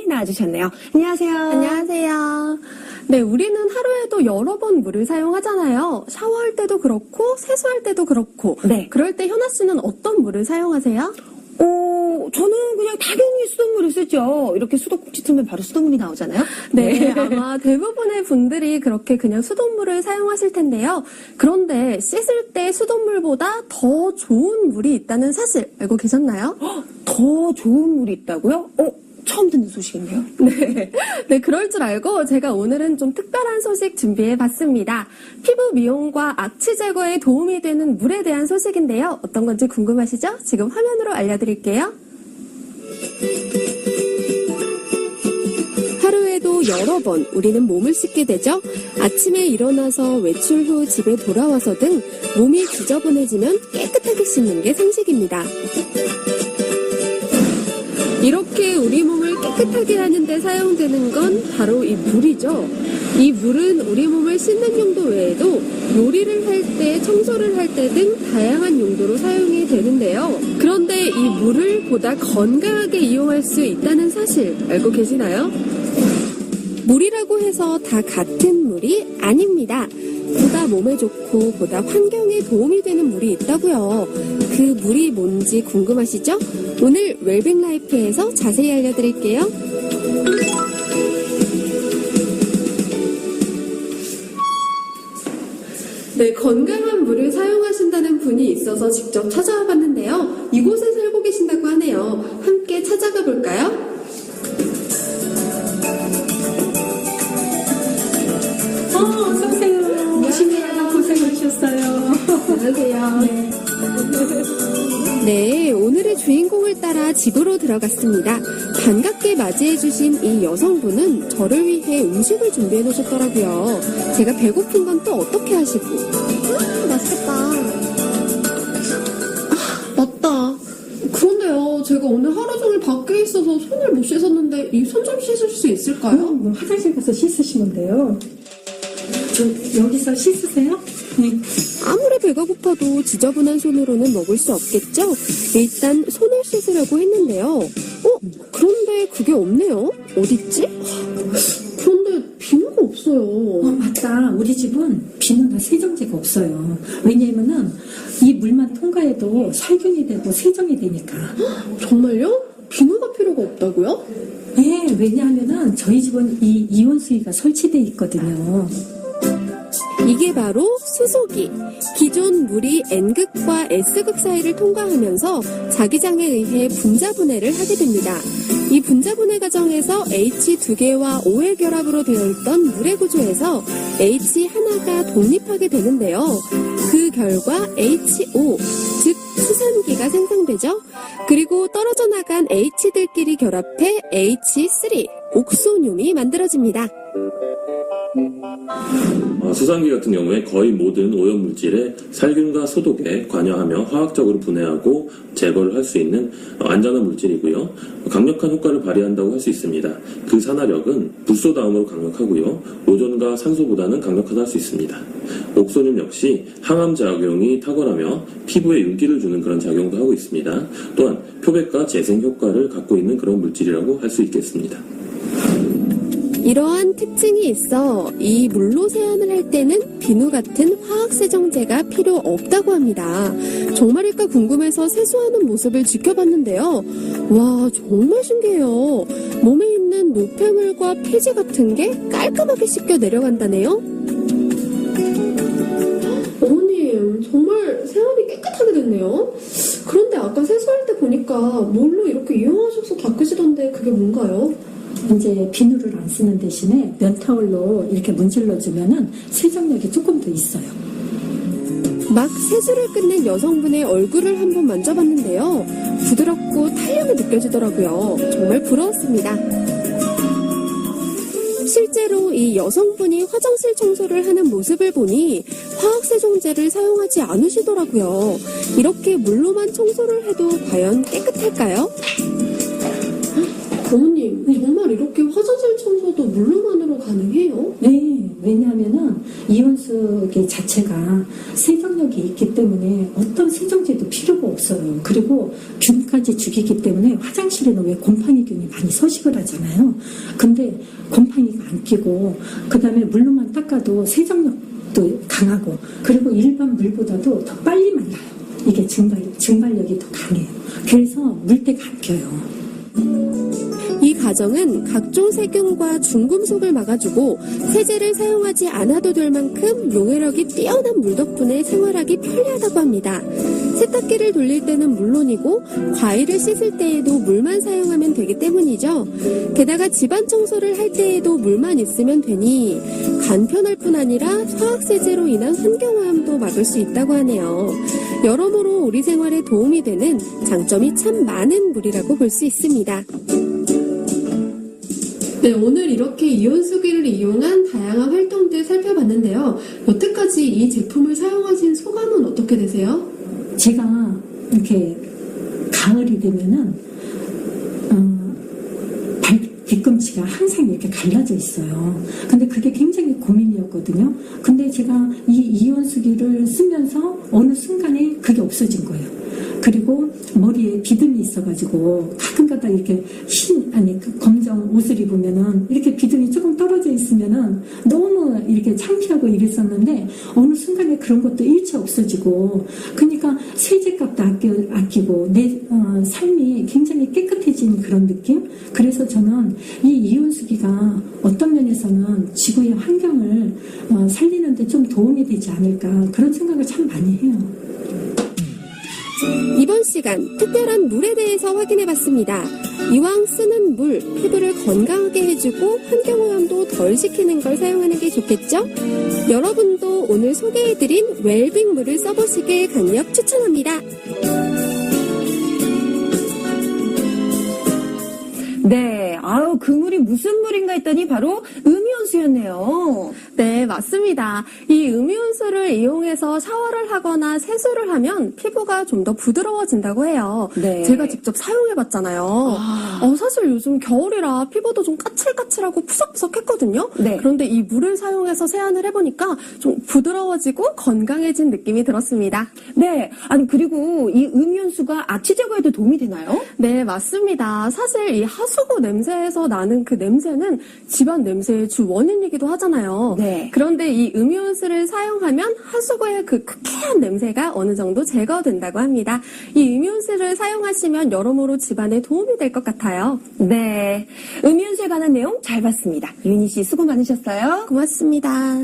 나와주셨네요. 안녕하세요. 안녕하세요. 네, 우리는 하루에도 여러 번 물을 사용하잖아요. 샤워할 때도 그렇고 세수할 때도 그렇고. 네. 그럴 때 현아 씨는 어떤 물을 사용하세요? 저는 그냥 당연히 수돗물을 쓰죠. 이렇게 수도꼭지 틀면 바로 수돗물이 나오잖아요. 네, 아마 대부분의 분들이 그렇게 그냥 수돗물을 사용하실 텐데요. 그런데 씻을 때 수돗물보다 더 좋은 물이 있다는 사실 알고 계셨나요? 더 좋은 물이 있다고요? 처음 듣는 소식인데요. 네, 그럴 줄 알고 제가 오늘은 좀 특별한 소식 준비해봤습니다. 피부 미용과 악취 제거에 도움이 되는 물에 대한 소식인데요. 어떤 건지 궁금하시죠? 지금 화면으로 알려드릴게요. 하루에도 여러 번 우리는 몸을 씻게 되죠. 아침에 일어나서 외출 후 집에 돌아와서 등 몸이 지저분해지면 깨끗하게 씻는 게 상식입니다. 이렇게 우리 몸을 깨끗하게 하는데 사용되는 건 바로 이 물이죠. 이 물은 우리 몸을 씻는 용도 외에도 요리를 할 때, 청소를 할 때 등 다양한 용도로 사용이 되는데요. 그런데 이 물을 보다 건강하게 이용할 수 있다는 사실 알고 계시나요? 물이라고 해서 다 같은 물이 아닙니다. 보다 몸에 좋고 보다 환경에 도움이 되는 물이 있다고요. 그 물이 뭔지 궁금하시죠? 오늘 웰빙라이프에서 자세히 알려드릴게요. 네, 건강한 물을 사용하신다는 분이 있어서 직접 찾아와 봤는데요. 이곳에 살고 계신다고 하네요. 함께 찾아가 볼까요? 어서오세요. 오시느라 고생하셨어요. 안녕하세요. 네, 오늘의 주인공을 따라 집으로 들어갔습니다. 반갑게 맞이해주신 이 여성분은 저를 위해 음식을 준비해 놓으셨더라고요. 제가 배고픈 건 또 어떻게 하시고. 맛있겠다. 맞다. 그런데요, 제가 오늘 하루 종일 밖에 있어서 손을 못 씻었는데 이 손 좀 씻을 수 있을까요? 화장실 가서 씻으시면 돼요. 여기서 씻으세요? 네. 아무리 배가 고파도 지저분한 손으로는 먹을 수 없겠죠? 일단 손을 씻으려고 했는데요. 그런데 그게 없네요. 어딨지? 그런데 비누가 없어요. 맞다. 우리 집은 비누나 세정제가 없어요. 왜냐면은 이 물만 통과해도 살균이 되고 세정이 되니까. 정말요? 비누가 필요가 없다고요? 네, 왜냐하면은 저희 집은 이 이온수위가 설치되어 있거든요. 이게 바로 수소기. 기존 물이 N극과 S극 사이를 통과하면서 자기장에 의해 분자분해를 하게 됩니다. 이 분자분해 과정에서 H 2개와 O의 결합으로 되어 있던 물의 구조에서 H 하나가 독립하게 되는데요. 그 결과 HO, 즉 수산기가 생성되죠. 그리고 떨어져 나간 H들끼리 결합해 H3, 옥소뇽이 만들어집니다. 수산기 같은 경우에 거의 모든 오염물질의 살균과 소독에 관여하며 화학적으로 분해하고 제거를 할 수 있는 안전한 물질이고요. 강력한 효과를 발휘한다고 할 수 있습니다. 그 산화력은 불소다음으로 강력하고요. 오존과 산소보다는 강력하다 할 수 있습니다. 옥소뇽 역시 항암 작용이 탁월하며 피부에 윤기를 주는 그런 작용도 하고 있습니다. 또한 표백과 재생 효과를 갖고 있는 그런 물질이라고 할 수 있겠습니다. 이러한 특징이 있어 이 물로 세안을 할 때는 비누 같은 화학세정제가 필요 없다고 합니다. 정말일까 궁금해서 세수하는 모습을 지켜봤는데요. 와, 정말 신기해요. 몸에 있는 노폐물과 피지 같은 게 깔끔하게 씻겨 내려간다네요. 어머님, 정말 세안이 깨끗하게 됐네요. 그런데 아까 세수할 때 보니까 물로 이렇게 이용하셔서 닦으시던데 그게 뭔가요? 이제 비누를 안 쓰는 대신에 면타올로 이렇게 문질러주면은 세정력이 조금 더 있어요. 막 세수를 끝낸 여성분의 얼굴을 한번 만져봤는데요. 부드럽고 탄력이 느껴지더라고요. 정말 부러웠습니다. 실제로 이 여성분이 화장실 청소를 하는 모습을 보니 화학세정제를 사용하지 않으시더라고요. 이렇게 물로만 청소를 해도 과연 깨끗할까요? 어머님, 정말 이렇게 화장실 청소도 물로만으로 가능해요? 네, 왜냐하면은 이온수기 자체가 세정력이 있기 때문에 어떤 세정제도 필요가 없어요. 그리고 균까지 죽이기 때문에 화장실에는 왜 곰팡이균이 많이 서식을 하잖아요. 근데 곰팡이가 안 끼고 그 다음에 물로만 닦아도 세정력도 강하고 그리고 일반 물보다도 더 빨리 말라요. 이게 증발력이 더 강해요. 그래서 물때가 안 껴요. 이 가정은 각종 세균과 중금속을 막아주고 세제를 사용하지 않아도 될 만큼 용해력이 뛰어난 물 덕분에 생활하기 편리하다고 합니다. 세탁기를 돌릴 때는 물론이고 과일을 씻을 때에도 물만 사용하면 되기 때문이죠. 게다가 집안 청소를 할 때에도 물만 있으면 되니 간편할 뿐 아니라 화학세제로 인한 환경오염도 막을 수 있다고 하네요. 여러모로 우리 생활에 도움이 되는 장점이 참 많은 물이라고 볼 수 있습니다. 네, 오늘 이렇게 이온수기를 이용한 다양한 활동들 살펴봤는데요. 여태까지 이 제품을 사용하신 소감은 어떻게 되세요? 제가 이렇게 가을이 되면은 뒤꿈치가 항상 이렇게 갈라져 있어요. 근데 그게 굉장히 고민이었거든요. 근데 제가 이 이온수기를 쓰면서 어느 순간에 그게 없어진 거예요. 그리고 머리에 비듬이 있어가지고 가끔가다 이렇게 검정 옷을 입으면은 이렇게 비듬이 조금 떨어져 있으면은 너무 이렇게 창피하고 이랬었는데 어느 순간에 그런 것도 일체 없어지고 그러니까 세제값도 아끼고 내 삶이 굉장히 깨끗해진 그런 느낌? 그래서 저는 이 이온수기가 어떤 면에서는 지구의 환경을 살리는데 좀 도움이 되지 않을까 그런 생각을 참 많이 해요. 이번 시간 특별한 물에 대해서 확인해봤습니다. 이왕 쓰는 물, 피부를 건강하게 해주고 환경오염도 덜 시키는 걸 사용하는 게 좋겠죠? 여러분도 오늘 소개해드린 웰빙 물을 써보시길 강력 추천합니다. 네, 아유, 그 물이 무슨 물인가 했더니 바로 음이온수였네요. 네, 맞습니다. 이 음이온수를 이용해서 샤워를 하거나 세수를 하면 피부가 좀 더 부드러워진다고 해요. 네. 제가 직접 사용해봤잖아요. 사실 요즘 겨울이라 피부도 좀 까칠까칠하고 푸석푸석했거든요. 네. 그런데 이 물을 사용해서 세안을 해보니까 좀 부드러워지고 건강해진 느낌이 들었습니다. 네, 아니, 그리고 이 음이온수가 악취 제거에도 도움이 되나요? 네, 맞습니다. 사실 이 하수구 냄새에서 나는 그 냄새는 집안 냄새의 주 원인이기도 하잖아요. 네. 그런데 이 음이온수를 사용하면 하수구의 그 쾌쾌한 냄새가 어느 정도 제거된다고 합니다. 이 음이온수를 사용하시면 여러모로 집안에 도움이 될 것 같아요. 네, 음이온수에 관한 내용 잘 봤습니다. 유니 씨 수고 많으셨어요. 고맙습니다.